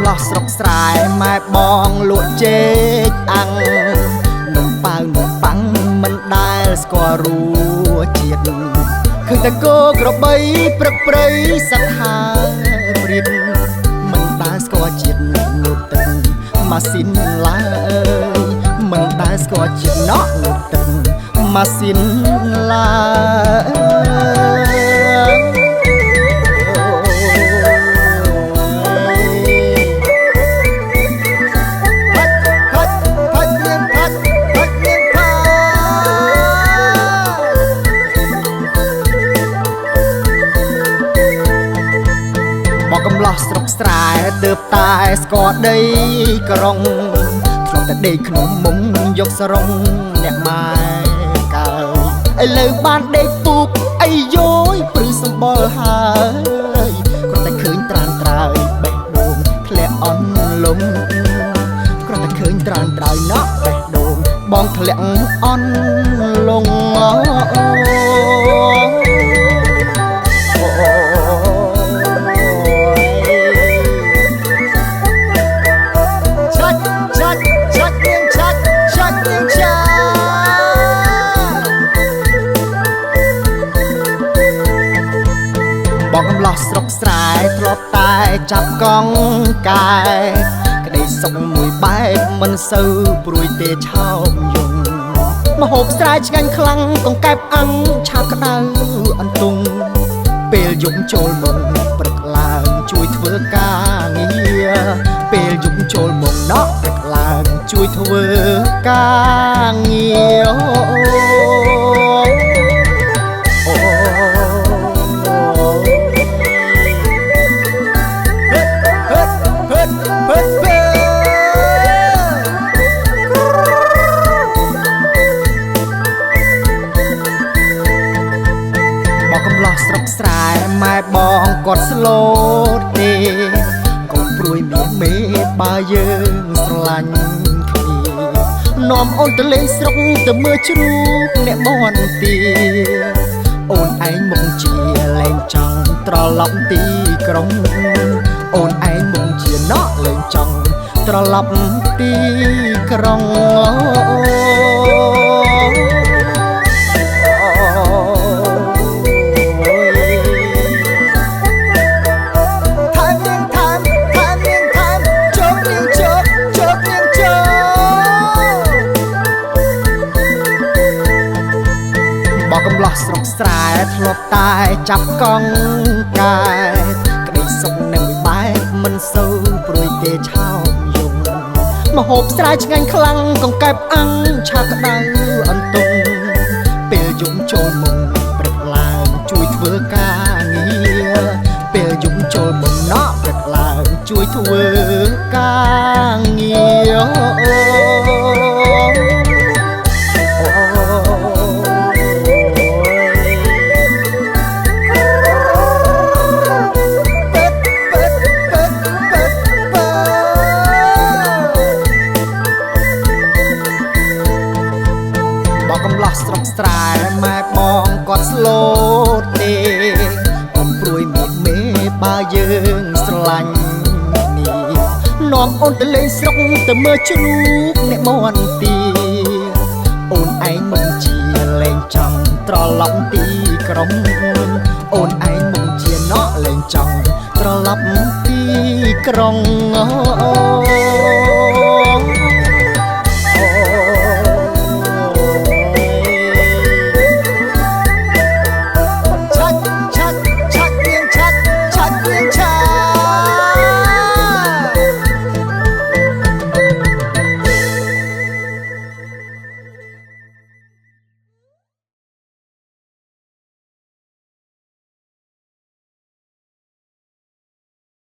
លោះស្រុកស្រែម៉ែបងលក់ចេកអាំងនំប៉ាវនំប៉័ងមិនដែលស្គាល់រសជាតិឃើញតែគោក្របីព្រឹកព្រៃសត្វហាព្រៀបមិនដែលស្គាល់ជាតិងូតទឹកម៉ាស៊ីនឡើយមិនដែលស្គាល់ជាតិណក់ងូតទឹកម៉ាស៊ីនឡើយមកកំឡោះស្រុកស្រែទើបតែស្គាល់ដីក្រុងធ្លាប់តែដេកក្នុងមុំយកសរងអ្នកម៉ែកើឥឡូវបានដេកពូកអីយោយព្រឺសម្បល់ហើយគ្រាន់តែឃើញត្រានត្រើយបេះដូងធ្លាក់អន់លំគ្រាន់តែឃើញត្រានត្រើយណក់បេះដូងបងធ្លាក់អន់លងបងកំឡោះស្រុកស្រែធ្លាប់តែចាប់កង់កាយក្តីសុខមួយបែបមិនសូវព្រួយទេឆោមយំមហូបស្រែឆ្ងាញ់ខ្លាំងកង្កែបអាំងឆាបក្តៅអន្ទង់ពេលយប់ចូលមុងព្រឹកឡើងជួយធ្វើការងារពេលយប់ចូលមុងណក់ព្រឹកឡើងជួយធ្វើការងារស្រុកស្រែម៉ែបងគាត់ស្លូតទេកូនព្រួយមាសមេបើយើងស្រឡាញ់គ្នានាំអូនទៅលេងស្រុកទៅមើលជ្រូកអ្នកមន់ទាអូនឯងមុខជាលែងចង់ត្រឡប់ទីក្រុងអូនឯងមុខជាណក់លែងចង់ត្រឡប់ទីក្រុងបងកំឡោះស្រុកស្រែធ្លាប់តែចាប់កង់កាយក្តីសុខនៅមួយបែបមិនសូវព្រួយទេឆោមយំមហូបស្រែឆ្ងាញ់ខ្លាំងកង្កែបអាំងឆាក្តៅអន្ទង់ពេលយប់ចូលមុំព្រឹកឡើងជួយធ្វើការងារពេលយប់ចូលមុំណក់ព្រឹកឡើងជួយធ្វើការងារបងកំឡោះស្រុកស្រែម៉ែបងគាត់ស្លូតទេកុំព្រួយមាសមេបើយើងស្រឡាញ់នេះនាំអូនទៅលេងស្រុកទៅមើលជ្រូកអ្នកមន់ទាអូនឯងមុខជាលែងចង់ត្រឡប់ទីក្រុងអូនឯងមុខជាណក់លែងចង់ត្រឡប់ទីក្រុង